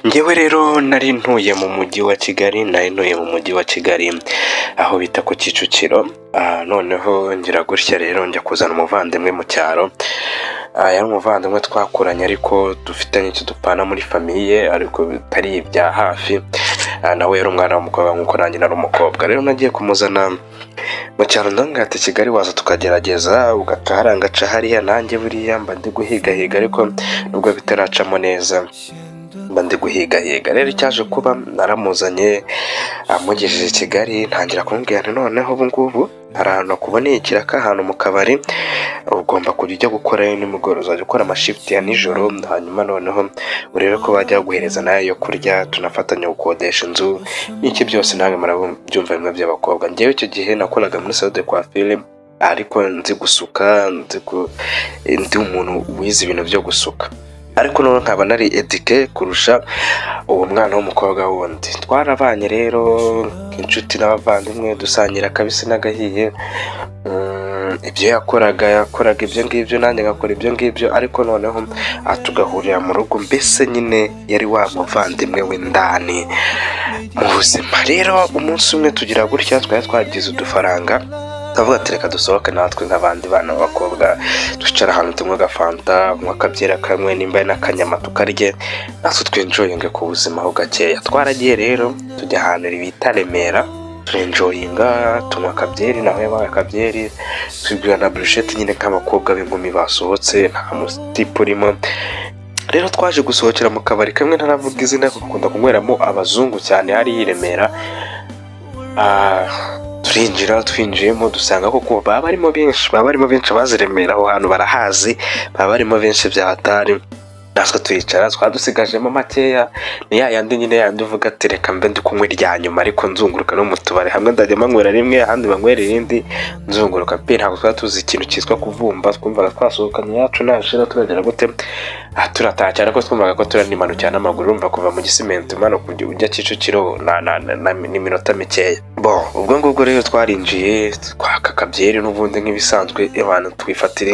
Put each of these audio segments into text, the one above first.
Ngewe rero nari ntuye mu mujyi wa Kigali, aho bita ku Kicukiro. Noneho ngira gutya rero njya kuzana umuvandimwe mu cyaro. Yari umuvandimwe twakuranye ariko dufitanye icyo dupana muri famiye ariko bitari ibya hafi. Nawe yari umwana w'umukobwa nk'uko nanjye nari umukobwa. Rero nagiye kumuzana mu cyaro ndangate Kigali, waza tukagerageza ugataha ngaca hariya, nanjye buriya mba ndi guhigahiga ariko nubwo bitaracamo neza mba ndi guhigahiga. Rero icyaje kuba naramuzanye amugejeje Kigali, ntangira kumubwira noneho ubu ngubu hari ahantu nakuboneye ikiraka, ahantu mu kabari ugomba kujya ujya gukora nimugoroba, uzajya ukora amashifuti ya nijoro, hanyuma noneho urebe ko bajya guhereza nayo yo kurya, tunafatanya gukodesha inzu n'iki byose namwe murabyumva bimwe by'abakobwa. Ngewe icyo gihe nakoraga muri salon de coiffure ariko nzi gusuka, ndi umuntu wize ibintu byo gusuka, ariko noneho nkaba nari edike kurusha uwo mwana w'umukobwa wundi. Twarabanye rero inshuti n'abavandimwe, dusangira kabisa n'agahiye. Ibyo yakoraga ibyo ngibyo, nanjye ngakora ibyo ngibyo, ariko noneho tugahurira mu rugo. Mbese nyine yari wa muvandimwe w'indani mu buzima. Rero umunsi umwe tugira gutya, twari twagize udufaranga, ndavuga ati reka dusohoke natwe nk'abandi bana b'abakobwa, twicara ahantu tunywe agafanta, akabyera kamwe nimba n'akanyama tukarye, natwe twinjoyinge ku buzima ho gakeya. Twaragiye rero tujya ahantu bita Remera, turenjoyinga, tunywa akabyeri, nawe yabaye akabyeri, twigurira na brushette nyine nk'abakobwa b'inkumi basohotse, nta musitipu urimo. Rero twaje gusohokera mu kabari kamwe ntaravuga izina kuko dukunda kunyweramo abazungu cyane hariya i Remera. Turinjira, twinjiyemo dusanga koko baba barimo benshi bazi Remera, aho hantu barahazi, baba barimo benshi bya hatari. Natwe turicara, twadusigajemo makeya, ni yandi nyine yandi uvuga ati reka mbe ndi kunywa irya nyuma ariko nzunguruka no mu tubari, hamwe ndajya manywera rimwe ahandi banywera irindi, nzunguruka pe. Ntabwo twari tuzi ikintu cyitwa kuvumba, twumvaga twasohokanye yacu nashira turagera gute turataha cyane ko twumvaga ko turanimanukira n'amaguru, urumva kuva mu Gisimenti mano kujya ujya Kicukiro n'iminota mikeya. Ubwo ngubwo rero twarinjiye twaka akabyeri n'ubundi nk'ibisanzwe, abantu twifatira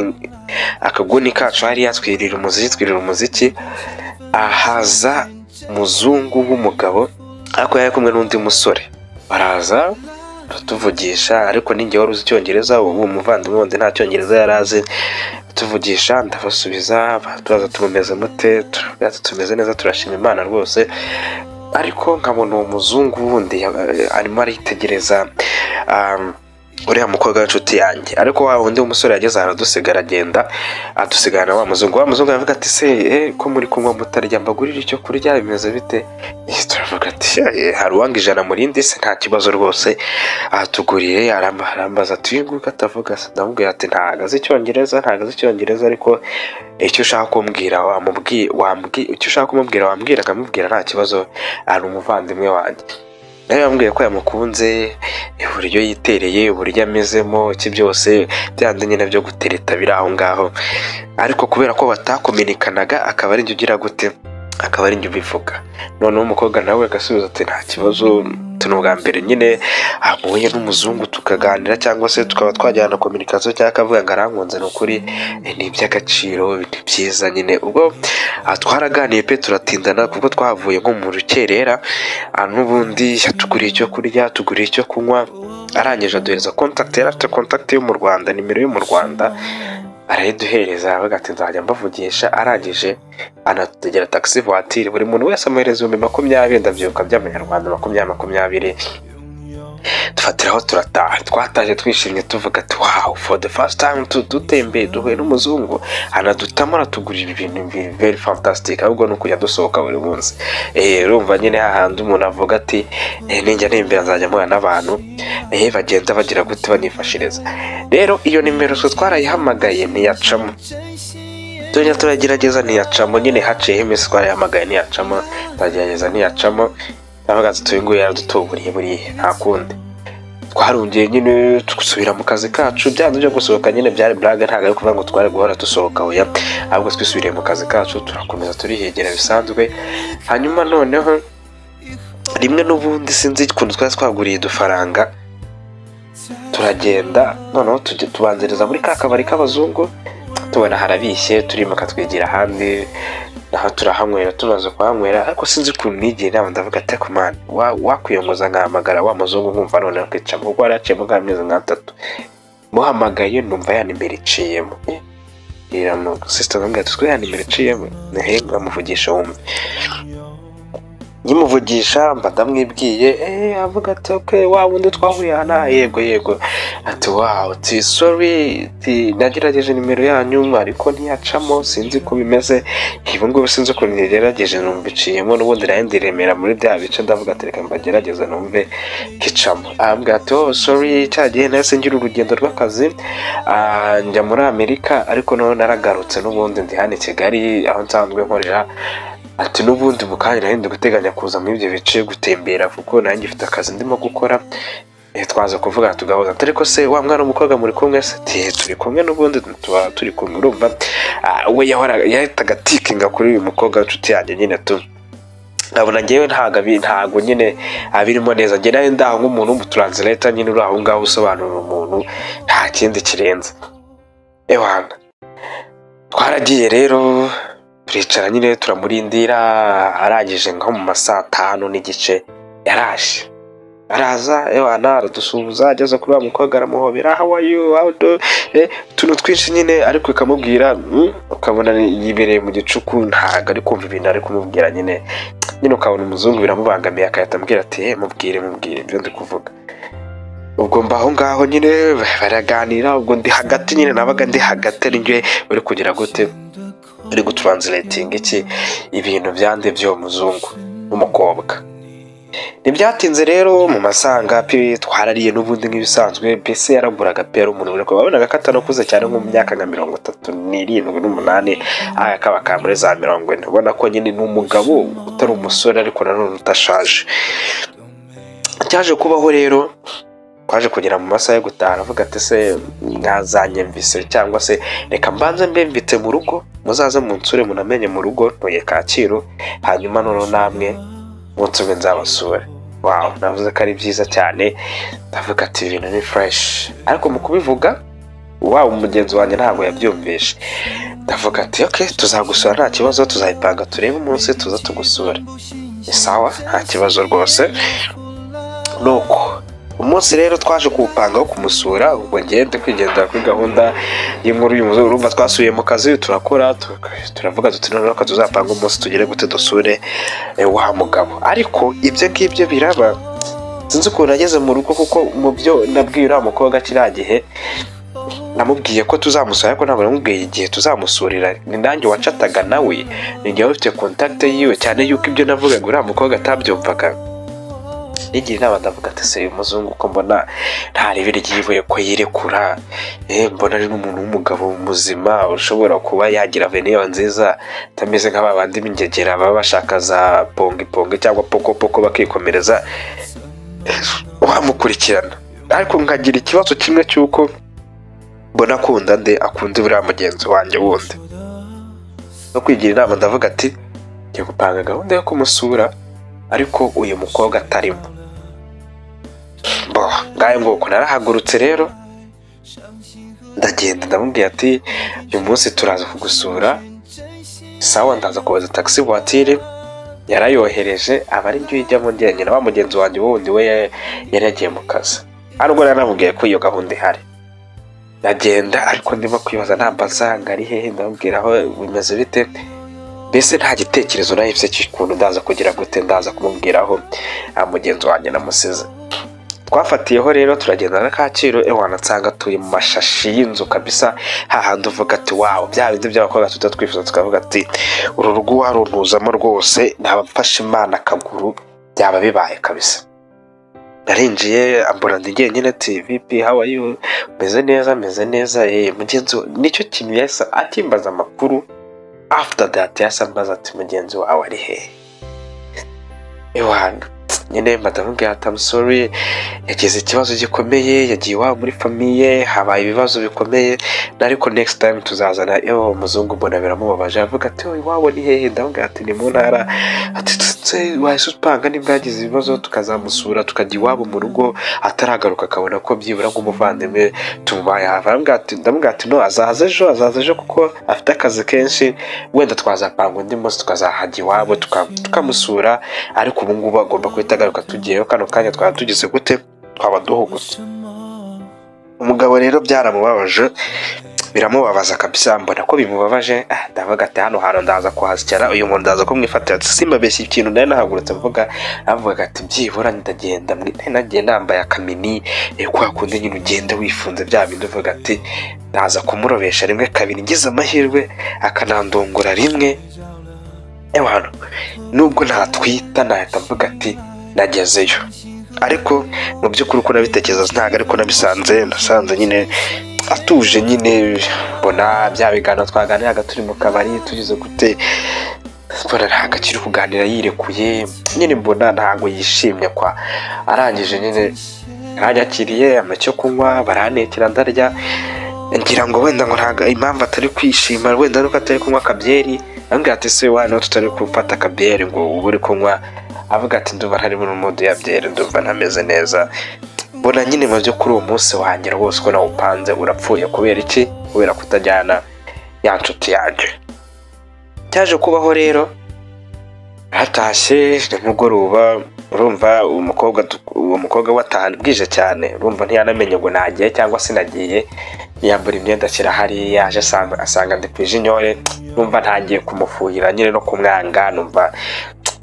akaguni kacu hariya, twirira umuziki. Haza muzungu w'umugabo ariko yari kumwe n'undi musore, baraza tuvugisha, ariko ninjye wari uzi Icyongereza, ubu umuvandimwe wundi nta Cyongereza yari azi. Tuvugisha ndabasubiza, turaza tumeze mute, tumeze neza, turashima Imana rwose. Ariko nkabona uwo muzungu wundi arimo aritegereza uriya mukobwa w'inshuti yanjye, ariko wa wundi w'umusore yageze ahantu adusigara, agenda adusigarana wa muzungu aravuga ati se ko muri kunywa mutarya, mbagurira icyo kurya bimeze bite? Turavuga ati hari uwanga ijana mu rindi se, nta kibazo rwose tuguriye. Arambaza ati uyu nguyu atavuga se, ndamubwira ati ntabwo azi Icyongereza ariko icyo ushaka kumbwira icyo ushaka kumubwira wambwira, akamubwira nta kibazo, ari umuvandimwe wanjye. Nawe yambwiye ko yamukunze, uburyo yitereye, uburyo amezemo, iki byose byandi nyine byo gutereta biri aho ngaho, ariko kubera ko batakominikanaga akaba ari njye ugira gute, akaba ari njye ubivuga. Noneho umukobwa nawe agasubiza ati nta kibazo, n'ubwa mbere nyine ahuye n'umuzungu tukaganira, cyangwa se tukaba twajyana kominikasiyo, cyangwa akavuga ngo arankunze, ni ukuri ni iby'agaciro, ni byiza nyine. Ubwo twaraganiye pe turatindana kuko twavuye nko mu rukerera, n'ubundi yatuguriye icyo kurya, tuguriye icyo kunywa, arangije aduhereza contact, yari afite contact yo mu Rwanda, nimero yo mu Rwanda arayiduhereza, avuga ati nzajya mbavugisha. Arangije anategera taxi voiture, buri muntu wese amuhereza 20, ndabyibuka by'amanyarwanda 20. Dufatiraho turataha, twataje twishimye tuvuga ati wow, for the first time dutembe duhuye n'umuzungu, anadutamo aratugurira ibintu very fantastic, ahubwo no kujya dusohoka buri munsi. Urumva nyine hahandi umuntu avuga ati ninjya nembera nzajya muhura n'abantu bagenda bagira gute banifashiriza. Rero iyo nimero twarayihamagaye ntiyacamo, turagerageza ntiyacamo, nyine haciyeho iminsi twarayihamagaye ntiyacamo, turagerageza ntiyacamo. Ndavuga ati uyu nguyu yaradutuburiye buriya nta kundi. Twarongeye nyine dusubira mu kazi kacu, byanze byo gusohoka nyine byari blague, ntabwo ari kuvuga ngo twari guhora dusohoka oya, ahubwo twisubiriye mu kazi kacu, turakomeza turihegera bisanzwe. Hanyuma noneho rimwe n'ubundi sinzi ukuntu twari twaguriye udufaranga, turagenda noneho tubanziriza muri ka kabari k'abazungu, tubona harabishye, turimo katwigira ahandi. naho turahanywera, tumaze kuhanywera ariko sinzi ukuntu nigiye inama ndavuga ati ko man wakwiyongoza nkahamagara wa muzungu nkumva none kwicamo kuko yaraciyemo nk'amezi nk'atatu, muhamagaye numva ya nimero iciyemo mu sister ngamwe twe ya nimero iciyemo nahe ngamuvugisha wumve, nyimuvugisha mba ndamwibwiye avuga ati okay wa wundi twahuye hana yego ati wow ti sorry ti nagerageje nimero yanyu ariko ntiyacamo sinzi ko bimeze ibo ngo sinzi ko nigerageje numviciyemo n'ubundi nayendiremera muri bya bice ndavuga ati reka mbagerageza numve kicamo, ambwa ati oh sorry cyagiye nase ngira urugendo rw'akazi njya muri Amerika ariko no naragarutse n'ubundi ndi hano i Kigali aho nsanzwe nkorera, ati n'ubundi mukanya nahindi guteganya kuza muri ibyo bice gutembera kuko nanjye mfite akazi ndimo gukora, twaza kuvuga tugahuza ariko se wa mwana umukobwa muri kumwe se turi kumwe n'ubundi tuba turi kumwe, urumva we yahitaga tikinga kuri uyu mukobwa w'inshuti yanjye nyine tu nkabona ngewe ntago nyine abirimo neza, nge nawe ndaho nk'umuntu w'umutranslator nyine uri aho ngaho usobanurira umuntu nta kindi kirenze. Ewana twaragiye rero turicara nyine turamurindira, arangije nko mu masaa 5 n'igice yaraje araza ewana aradusuhuza, ageze kuri wa mukobwa aramuhobera how are you how do tuntu twinshi nyine ariko ikamubwira ukabona yibereye mu gicuku ntago ari kumva ibintu ari kumubwira nyine ukabona umuzungu biramubangamiye akahita ambwira ati mubwire ibyo ndi kuvuga. Ubwo mbaho ngaho nyine baraganira, ubwo ndi hagati nyine nabaga ndi hagati n'injye uri kugira gute uri gutranslating iki ibintu byande byo muzungu umukobwa. Ntibyatinze rero mu masanga pe twarariye n'ubundi nk'ibisanzwe, pese yaraguraga pe umuntu uri kubabonaga katanakuze cyane nko mu myaka nka 37 n'umunani akaba kamure za 40, ubona ko nyine n'umugabo utari umusore ariko nanone utashaje. Cyaje kubaho rero twaje kugera mu masaha yo gutaha, avuga ati se nkazanye mvise cyangwa se reka mbanze mbemvite mu rugo muzaze munsure munamenye mu rugo ntuye Kacyiru hanyuma none namwe munsube nzabasure. Wow navuze ko ari byiza cyane, ndavuga ati ibintu ni fresh, ariko mu kubivuga wow umugenzi wanjye ntabwo yabyumvishe. Ndavuga ati okay tuzagusura nta kibazo, tuzayipanga turebe umunsi tuza tugusura. Sawa nta kibazo rwose. Nuko umunsi rero twaje kuwupanga wo kumusura, ubwo ngende kwigendera kuri gahunda y'inkuru y'umuzungu, urumva twasubiye mu kazi turakora turavuga tuti none ko tuzapanga umunsi tugere gute dusure wa mugabo. Ariko ibyo ngibyo biraba sinzi ukuntu ageze mu rugo kuko mu byo nabwira umukobwa kiragihe namubwiye ko tuzamusura ariko ntabwo namubwiye igihe tuzamusurira, ni nanjye wacataga nawe ninjye ufite contact yiwe cyane yuko ibyo navugaga uriya mukobwa atabyumvaga. Nigiye inama ndavuga ati se umuzungu ko mbona ntarebere ryivuye ko yirekura, mbona ari n'umuntu w'umugabo muzima ushobora kuba yagira veneo nziza tameze nk'ababandi b'ingegera baba bashaka za pongi cyangwa poko bakikomereza, wamukurikirana. Ariko nkagira ikibazo kimwe cyuko mbona akunda buriya mugenzi wanjye wundi, no kwigira inama ndavuga ati ngiye gupanga gahunda yo kumusura ariko uyu mukobwa atarimo. Ngaye ngo narahagurutse rero ndagenda ndamubwira ati uyu munsi turaza kugusura, sawa ndaza kubaza taxi voiture yarayohereje abari njye ijyamo njyenyine, wa mugenzi wanjye wundi we yari yagiye mu kazi. Ariko naramubwiye ko iyo gahunda ihari ndagenda, ariko ndimo kwibaza nambaza ngari hehe, ndamubwira aho bimeze bite, mbese nta gitekerezo nahise cy'ukuntu ndaza kugira gute ndaza kumubwiraho mugenzi wanjye namusize. Twafatiyeho rero turagenda na Kacyiru, ewana nsanga tuye mu mashashi y'inzu kabisa, hahandi uvuga ati wow bya bindi by'abakobwa tutatwifuza, tukavuga ati uru rugo waruntuzamo rwose ntabafashe Imana akaguru byaba bibaye kabisa. Narinjiye ambona ndigiye nyine ati VP how are you, meze neza mugenzi nicyo kintu yasa akimbaza amakuru. After that yasambaza ati mugenzi wawe ari he. Ewana nyine ndamubwira ati I'm sorry, yagize ikibazo gikomeye, yagiye iwabo muri famiye, habaye ibibazo bikomeye, ariko next time tuzazana umuzungu. Mbona biramubabaje, avuga ati iwabo ni hehe? Ndamubwira ati ni mu ntara. Ati wahise upanga nibwo yagize ibibazo tukazamusura tukajya iwabo mu rugo, ataragaruka akabona ko byibura nk'umuvandimwe tumubaye hafi. Ndamubwira ati no, azaza ejo kuko afite akazi kenshi, wenda twazapanga undi munsi tukazahajya iwabo tukamusura, ariko ubu ngubu agomba guhita agaruka tugiyeyo. Kano kanya twaba tugize gute, twaba duhugutse. Umugabo rero byaramubabaje, biramubabaza kabisa, mbona ko bimubabaje. Ndavuga ati hano hantu ndaza kuhasikara, uyu muntu ndaza kumwifatira. Simbabeshya ikintu nari nahagurutse avuga ati byibura ndagenda nambaye akamini, kwa kundi nyine ugenda wifunze bya bindi. Uvuga ati ndaza kumurobesha rimwe kabiri, ngize amahirwe akanandongora rimwe. Hano nubwo ntatwita nahita mvuga ati nagezeyo, ariko mu by'ukuri uko nabitekereza ntabwo ariko nabisanze. Nasanze nyine atuje, nyine mbona bya biganiro twaganiraga turi mu kabari tugize gute, mbona ntabwo akiri kuganira yirekuye, nyine mbona ntabwo yishimye kwa. Arangije nyine aranyakiriye, amacyo kunywa baranekera ndarya, ngira ngo wenda ngo ntabwo impamvu atari kwishima wenda nuko atari kunywa akabyeri. Ambwira ati se wano tutari gufata akabyeri ngo ube uri kunywa? Avuga ati ndumva ntari muri mode ya byeri, ndumva ntameze neza. Mbona nyine mu byo kuri uwo munsi wanjye rwose ko nawupanze urapfuye. Kubera iki? Kubera kutajyana ya nshuti yanjye. Cyaje kubaho rero, hatashye nimugoroba, urumva uwo mukobwa watahana bwije cyane, urumva ntiyanamenye ngo nagiye cyangwa sinagiye. Yambura imyenda ashyira hariya, yaje asanga ndi kwije inyore, numva ntangiye kumufuhira nyine no kumwanga.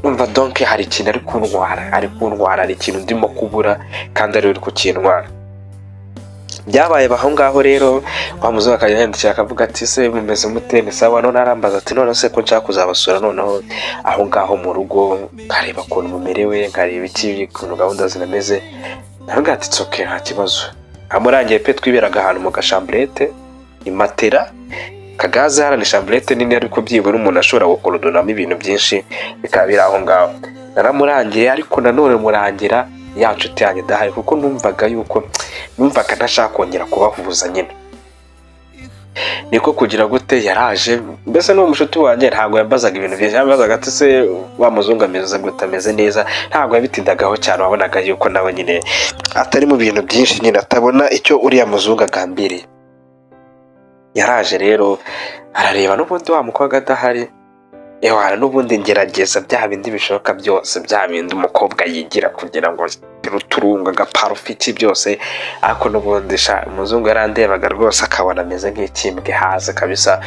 Numva donc hari ikintu ari kuntwara, hari ikintu ndimo kubura kandi ari uri kukintwara. Byabaye baho ngaho rero, wa muzungu akagenda akavuga ati se mumeze mute? Ni sawa? None arambaza ati none se ko nshaka kuzabasura noneho aho ngaho mu rugo, nkareba ukuntu mumerewe, nkareba iki ukuntu gahunda zinameze. Naravuga ati it's okay, nta kibazo. Amurangiye pe twiberaga ahantu mu gashambrete, imatera kagaze harane chambrete nini, ariko byibura umuntu ashobora gukorodonamo ibintu byinshi bikaba biri aho ngaho. Naramurangiye, ariko nanone murangira ya nshuti yanjye dahari, kuko numvaga ntashaka kongera kubahuza nyine. Niko kugira gute yaraje, mbese n'uwo mushuti wanjye ntabwo yambazaga ibintu byinshi. Yambazaga ati se wa muzungu ameze gute, ameze neza. Ntabwo yabitindagaho cyane, wabonaga yuko nawe nyine atari mu bintu byinshi, nyine atabona icyo uriya muzungu agambiriye. Yaraje rero arareba n'ubundi wa mukobwa adahari, ewara n'ubundi ngerageza bya bindi bishoboka byose, bya bindi umukobwa yigira kugira ngo ruturunga agaparufiti byose, ariko n'ubundi umuzungu yarandebaga rwose akabona ameze nk'ikimbwe haze kabisa.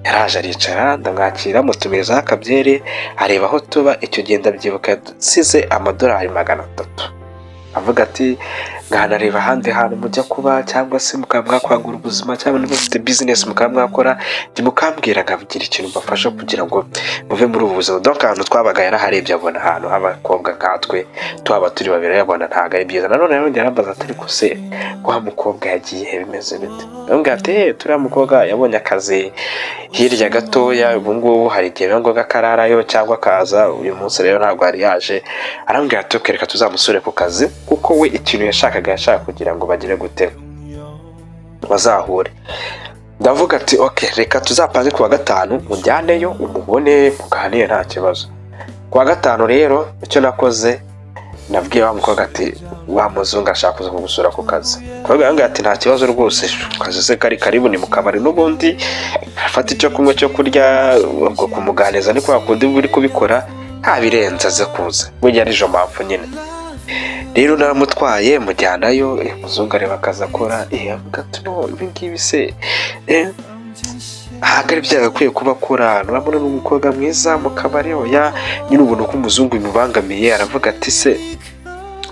Yaraje aricara, ndamwakira mutumizaho akabyeri, areba aho tuba. Icyo genda byibuka yadusize $300. Avuga ati nganareba ahandi hantu mujya kuba, cyangwa se mukaba mwakwagura ubuzima, cyangwa niba ufite business mukaba mwakora, mukambwira ngavugira ikintu mbafasha kugira ngo muve muri ubu buzima. Donc ahantu twabaga yaraharebye, abona ahantu h'abakobwa nkatwe twaba turi babiri, yabona ntabwo ari byiza. Nanone yongera arambaza ati ariko se wa mukobwa yagiye bimeze bite? Ndamubwira ati turiya mukobwa yabonye akazi hirya gatoya, ubu ngubu hari igihe biba ngombwa kararayo cyangwa akaza. Uyu munsi rero ntabwo yari yaje. Arambwira ati reka tuzamusure ku kazi, kuko we ikintu yashaka kugira ngo bagire gute bazahure. Ndavuga ati okay, reka tuzapanze kuwa gatanu mujyaneyo umubone muganire nta kibazo. Kuwa gatanu rero icyo nakoze, nabwiye wa mukobwa ati wa muzungu ashaka kuza kugusura ku kazi. Kubwira ati nta kibazo rwose, kazi se karibu ni mu kabari, n'ubundi afata icyo kunywa cyo kurya, ubwo kumuganiriza ni kwa kundi uri kubikora, nta birenze aze kuza. Burya ari jo mpamvu nyine. Rero naramutwaye mujyanayo, muzungu areba akazi akora, avuga ati no ibi ngibi se ahagari byagakwiye kuba akora. Urabona n'umukobwa mwiza mu kabari, oya nyine ubona ko umuzungu bimubangamiye. Aravuga ati se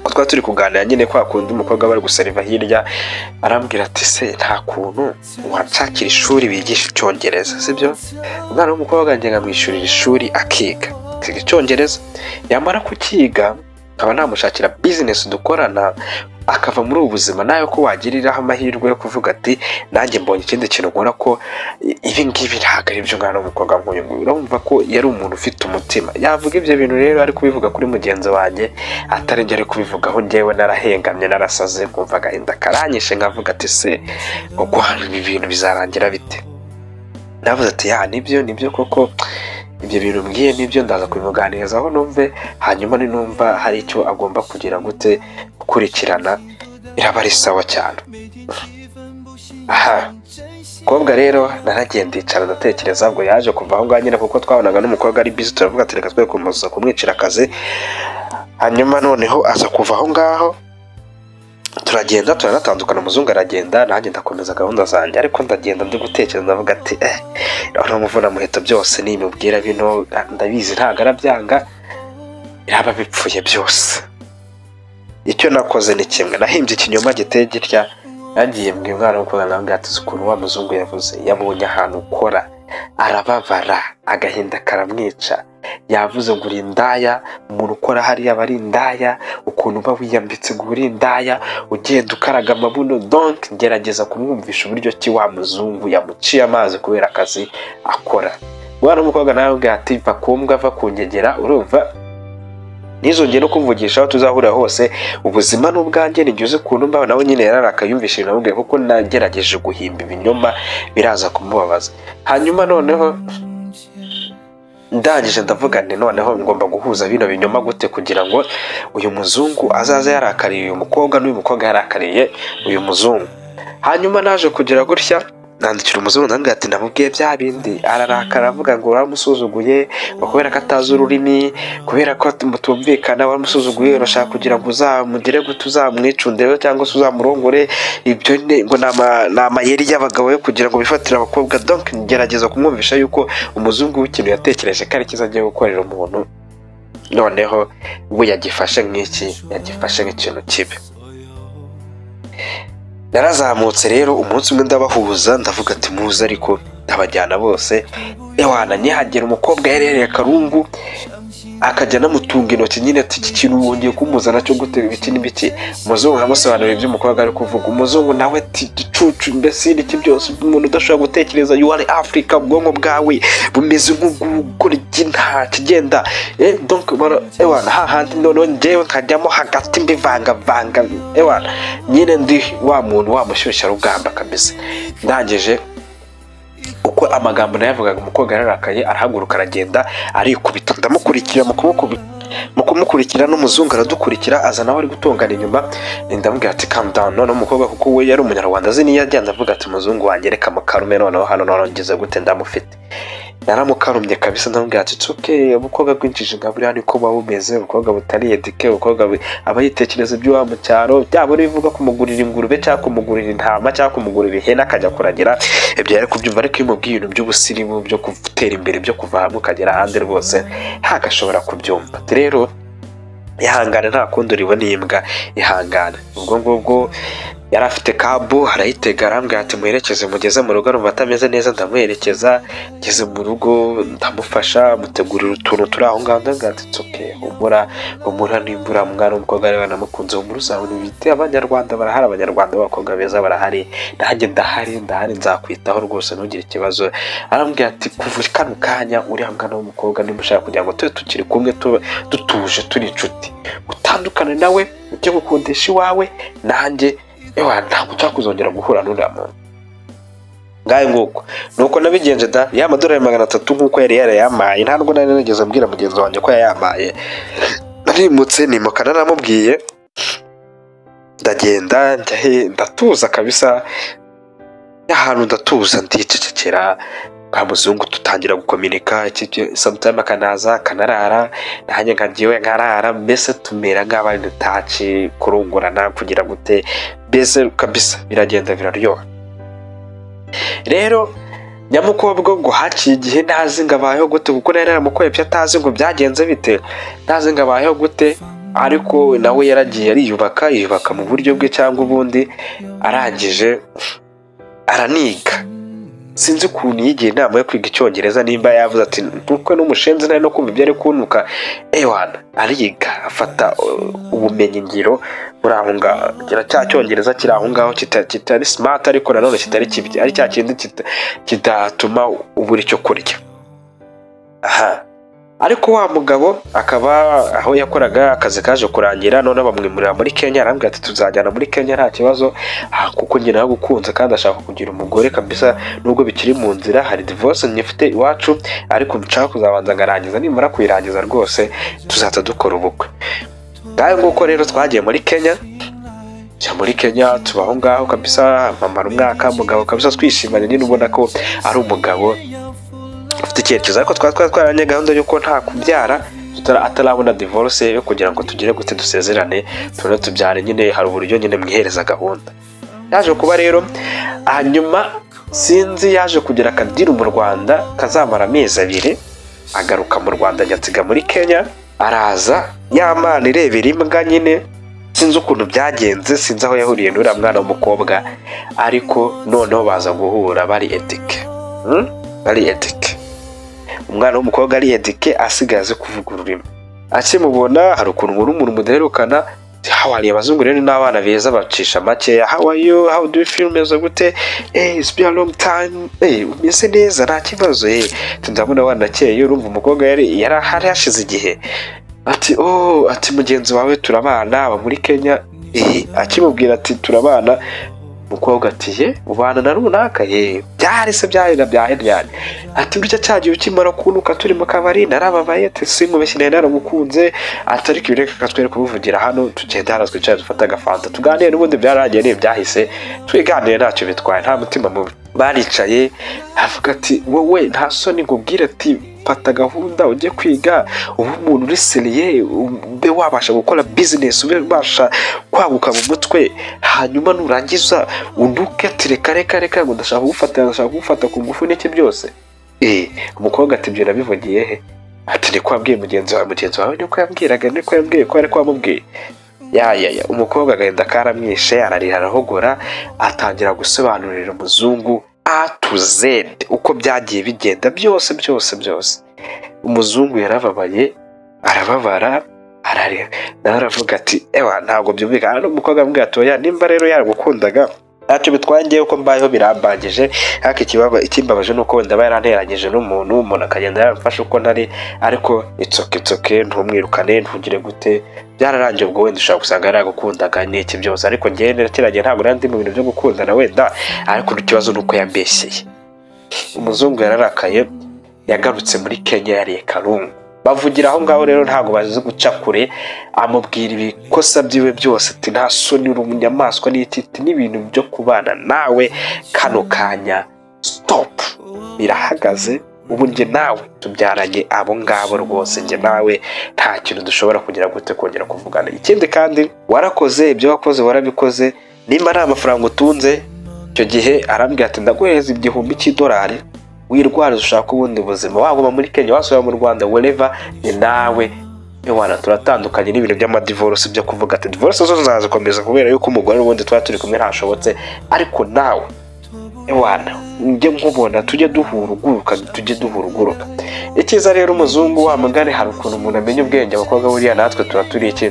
twaba turi kuganira nyine kwa kundi umukobwa bari gusariva hirya. Arambwira ati se nta kuntu wanshakira ishuri bigisha icyongereza, sibyo? Umwana w'umukobwa njye nkamwishyurira ishuri akiga icyongereza, yamara kukiga nkaba namushakira business dukorana, akava muri ubu buzima, nawe ko wagiriraho amahirwe yo kuvuga ati nanjye mbonye ikindi kintu nkora ko ibi ngibi ntabwo ari byo umwana w'umukobwa nk'uyu nguyu. Urumva ko yari umuntu ufite umutima. Yavuga ibyo bintu rero ari kubivuga kuri mugenzi wanjye, atari njye ari kubivugaho njyewe narahengamye narasaze, kumva agahinda karanyishe nkavuga ati se ubwo ibi bintu bizarangira bite? Navuze ati nibyo koko ibyo bintu mbwiye nibyo, ndaza kubimuganirizaho numve, hanyuma ninumva hari icyo agomba kugira gute gukurikirana biraba ari sawa cyane. Umukobwa rero naragenda ndicara ndatekereza, ubwo yaje kuva aho ngaho nyine kuko twabonaga n'umukobwa ari busy, turavuga ati reka twe kumuza kumwicira akazi. Hanyuma noneho aza kuva aho ngaho turagenda turanatandukana, umuzungu aragenda nanjye ndakomeza gahunda zanjye, ariko ndagenda ndi gutekereza ndavuga ati urabona muvuna muheto byose nimubwira bino ndabizi ntabwo arabyanga, biraba bipfuye byose. Icyo nakoze ni kimwe, nahimbye ikinyoma giteye gitya, nagiye mbwira umwana w'umukobwa nawe ati ukuntu wa muzungu yavuze, yabonye ahantu ukora arababara agahinda karamwica, yavuze ngo uri indaya, umuntu ukora hariya aba ari indaya, ukuntu uba wiyambitse ngo uri indaya, ugenda ukaraga amabuno. Donc ngerageza kumwumvisha uburyo ki wa muzungu yamuciye amazi kubera akazi akora. Umwana w'umukobwa nawe ati bakumbwa ava kunyegera, urumva nizongera no kumvugisha aho tuzahurira hose, ubuzima n'ubwanjye nigeze ukuntu mbaho. Nawe nyine yararakabyumvishe namubwiye kuko nagerageje guhimba ibinyoma biraza kumubabaza. Hanyuma noneho ndangije ndavuga nti noneho ngomba guhuza bino binyoma gute kugira ngo uyu muzungu azaze yarakariye uyu mukobwa n'uyu mukobwa yarakariye uyu muzungu. Hanyuma naje kugira gutya nandikira umuzungu ndambwira ati namubwiye bya bindi, ararakara avuga ngo uramusuzuguye kubera ko atazi ururimi, kubera ko mutumvikana, waramusuzuguye urashaka kugira ngo uzamugire gute, uzamwicundire cyangwa se uzamurongore. Ibyo ngo ni amayeri y'abagabo yo kugira ngo bifatire abakobwa. Donc ngerageza kumwumvisha yuko umuzungu w'ikintu yatekereje ko ari cyiza agiye gukorera umuntu, noneho we yagifashe nk'iki, yagifashe nk'ikintu kibi. Narazamutse rero umunsi umwe ndabahuza, ndavuga ati muze, ariko ndabajyana bose. Nihagera umukobwa yarereye Karungu akajya namutunga intoki nyine ati iki kintu wongeye kumuzana cyo gutera ibiki n'ibiki. Umuzungu amusobanurira ibyo umukobwa ari kuvuga. Umuzungu nawe ati gicucu mbese iki byose umuntu udashobora gutekereza, you are Africa, ubwonko bwawe bumeze nk'ugukora nta kigenda. Donc hahandi noneho njyewe nkajyamo hagati mbivangavanga, nyine ndi wa muntu wamushyushya rugamba kabisa. Ndangije uko amagambo nayavugaga, umukobwa yararakaye arahaguruka aragenda arikubita, ndamukurikira mu kumukurikira n'umuzungu aradukurikira, aza nawe ari gutongana inyuma. Ndamubwira ati calm down. Noneho umukobwa kuko we yari umunyarwanda azi niyo ajyana, avuga ati muzungu wanjye reka mukarume, noneho hano narongeze gute ndamufite. Naramukarumye kabisa, ndamubwira ati it's okay, ubukobwa bwinjije nka buriya niko buba bumeze, ubukobwa butari edike, ubukobwa aba yitekereza ibyo mu cyaro, byaba bivuga kumugurira ingurube cyangwa kumugurira intama cyangwa kumugurira ihene akajya kuragira, ibyo yari kubyumva. Ariko iyo umubwiye ibintu by'ubusirimu byo gutera imbere, byo kuva hamwe ukagera ahandi, rwose ntagashobora kubyumva. Rero ihangane, nta kundi uribona imbwa ihangane. Ubwo ngubwo yari afite kabu arayitega, arambwira ati muherekeze mugeze mu rugo, arumva atameze neza, ndamuherekeza. Ngeze mu rugo ndamufasha mutegurira utuntu turi aho ngaho, ndambwira ati it's okay, humura nimbura umwana w'umukobwa ari banamukunze, humura uzabona ibiti, abanyarwanda barahari, abanyarwanda b'abakobwa beza barahari, nanjye ndahari nzakwitaho rwose ntugire ikibazo. Arambwira ati kuva kano kanya uriya mwana w'umukobwa nimushaka kugira ngo tube tukiri kumwe dutuje turi inshuti, utandukane nawe ujye gukundisha iwawe, nanjye ntabwo nshaka kuzongera guhura n'uriya muntu. Ngaye nguko nuko nabigenje da, ya madolari 300 nkuko yari yarayamaye, ntabwo nari nageze mbwira mugenzi wanjye ko yayamaye. Narimutse nimuka naramubwiye, ndagenda ndatuza kabisa, ahantu ndatuza ndicecekera. Kwa muzungu tutangira gukominika, sometime akanaza kanarara, nanjye nkagiye nkarara, mbese tumera nk'abari dutaci kurungurana kugira gute, mbese kabisa biragenda biraryoha. Rero nyamukobwa ngo haciye igihe ntazi ngo abayeho gute, kuko nari naramukoye byo atazi ngo byagenze bite, ntazi ngo abayeho gute. Ariko nawe yaragiye yubaka mu buryo bwe cyangwa ubundi, arangije araniga. sinzi ukuntu yigiye inama yo kwiga icyongereza nimba yavuze ati ntukwe n'umushenzi nari no kumva ibyo ari kuntuka ewana ariga afata ubumenyi ngiro muri aho ngaho cya cyongereza kiri aho ngaho kitari smart ariko nanone kitari kibi ari cya kindi kidatuma ubura icyo kurya. Ariko wa mugabo akaba aho yakoraga akazi kaje kurangira none bamwimurira muri Kenya. Arambwira ati tuzajyana muri Kenya nta kibazo kuko njye nagukunze kandi ashaka kugira umugore kabisa, nubwo bikiri mu nzira, hari divorce nyifite iwacu ariko nshaka kuzabanza ngarangiza, nimara kuyirangiza rwose tuzata dukora ubukwe. Ngaho nguko rero twagiye muri Kenya, muri Kenya tubaho ngaho kabisa, mamara umwaka, mugabo kabisa twishimanye, nyine ubona ko ari umugabo ufite icyerekezo. Ariko twaranye gahunda yuko nta kubyara atarabona divorce yo kugira ngo tugire gute dusezerane tubone tubyare, nyine hari uburyo nyine mwihereza gahunda. Yaje kuba rero hanyuma sinzi yaje kugira akadiru mu Rwanda kazamara amezi 2, agaruka mu Rwanda nyatsiga muri Kenya, araza yamana irebera imbwa nyine, sinzi ukuntu byagenze, sinzi aho yahuriye n'uriya mwana w'umukobwa, ariko noneho baza guhura bari etike. Bari etike, umwana w'umukobwa ari etike asigaze kuvuga ururimi. Akimubona hari ukuntu umuntu mudaherukana, hawari abazungu rero n'abana beza bacisha make, how are you, how do you feel, meze gute, it's been a long time, umeze neza nta kibazo, ndabona wanakeye. Urumva umukobwa yari hashize igihe, ati ati mugenzi wawe turabana aba muri Kenya. Akimubwira ati turabana, umukobwa ati ubana na runaka, byari se byari ati burya cyagiye ukimara kunuka turi mu kabari narababaye, ati simubeshye naramukunze, ati ariko bireka katwere kubivugira hano, tugenda hano twicaye dufata agafanta tuganire, n'ubundi byaragiye n'ibyahise twiganire ntacyo bitwaye, nta mutima mubi. Baricaye avuga ati wowe nta soni ngubwire ati fata gahunda ujye kwiga, ubu umuntu uri seriye, ube wabasha gukora business, ube wabasha kwaguka mu mutwe, hanyuma nurangiza unduke ati reka ngo ndashaka kugufata ku ngufu n'iki byose. Umukobwa ati ibyo nabivugiye he? Ati niko wabwiye mugenzi wawe niko yambwiraga, niko yambwiye ko ariko wamubwiye. Umukobwa agenda karamwishe, ararira arahogora, atangira gusobanurira umuzungu A to Z uko byagiye bigenda byose. Umuzungu yarababaye, arababara, ararira, naravuga ati ntabwo byumvikana. Umukobwa ambwira ati oya, nimba rero yaragukundaga ntacyo bitwangiye uko mbayeho birambagije, ariko ikimbabaje nuko wenda yaranteranyije n'umuntu akagenda yaramfasha uko ntari, ariko itsoke ntumwirukane ntugire gute, byararangiye ubwo wenda ushaka gusanga yaragukundaga n'iki byose, ariko njye nakiragiye ntabwo nandi mu bintu byo gukundana wenda, ariko ikibazo nuko yambeshyeye. Umuzungu yararakaye, yagarutse muri Kenya yariye karungu. Bavugira aho ngaho rero ntabwo bazi guca kure, amubwira ibikosa byiwe byose, ati nta soni uri umunyamaswa n'ititi n'ibintu byo kubana nawe kano kanya stop, birahagaze, ubu njye nawe tubyaranye abo ngabo rwose, njye nawe nta kintu dushobora kugira gute kongera kuvugana. Ikindi kandi warakoze ibyo wakoze, warabikoze, nimba ari amafaranga utunze icyo gihe, arambwira ati ndaguhereza $1000 wirwara ushaka ubundi buzima, waguma muri Kenya wasubira mu Rwanda, wherever, ni nawe turatandukanye n'ibintu by'amadivorce byo kuvuga ati divorce zo zazakomeza kubera yuko umugore ubundi turi kumwe ntashobotse, ariko nawe njye nkubona tujye duhuruguruka. Ikiza rero umuzungu wa mugari, hari ukuntu umuntu amenya ubwenge, abakobwa buriya natwe turi iki.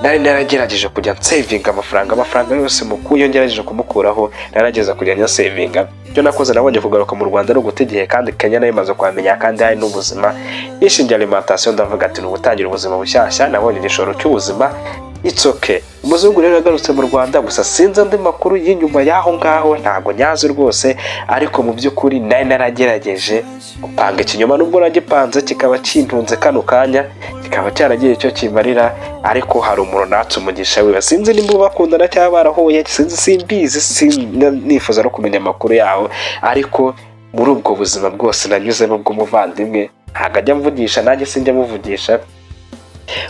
Nari naragerageje kujya nsavinga amafaranga yose mukuye, ngerageje kumukuraho, narageza kujya nya savinga. Byo nakoze nabonye kugaruka mu Rwanda no gutegeye, kandi Kenya nayo imaze kwamenya, kandi hari n'ubuzima yishingiye alimentation, ndavuga ati n'ugutangira ubuzima bushyashya, nabonye igishoro cy'ubuzima, it's okay. Umuzungu rero yagarutse mu Rwanda, gusa sinzi andi makuru y'inyuma y'aho ngaho, ntabwo nyazi rwose, ariko mu by'ukuri nari naragerageje gupanga ikinyoma, nubwo nagipanze kikaba kintunze kano kanya, kikaba cyaragiye icyo kimarira, ariko hari umuntu natse umugisha wiwe, sinzi nimba bakundana cyangwa barahuye, simbizi, nifuza no kumenya amakuru yaho, ariko muri ubwo buzima bwose nanyuzemo bw'umuvandimwe ntabwo ajya mvugisha, nanjye sinjya muvugisha.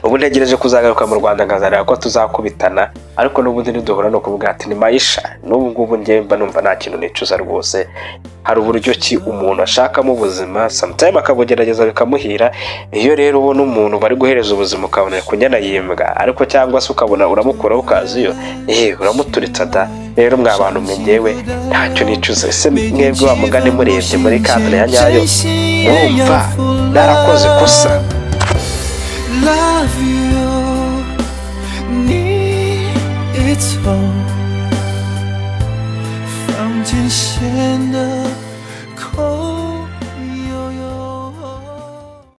Ubu ntegereje kuzagaruka mu Rwanda nkazareba ko tuzakubitana, ariko n'ubundi niduhura no kuvuga ati ni Maisha. N'ubu ngubu njye mba numva nta kintu nicuza rwose. Hari uburyo ki umuntu ashakamo ubuzima, sometime akabugerageza bikamuhira. Iyo rero ubona umuntu bari guhereza ubuzima ukabona kunyana yimbwa, ariko cyangwa se ukabona uramukuraho ukaziyo, uramuturitsa da, rero mwa bantu mwe njyewe ntacyo nicuza. Ese mwebwe wa mugani murebye muri kadire ya nyayo murumva narakoze kosa? Love you, need it all.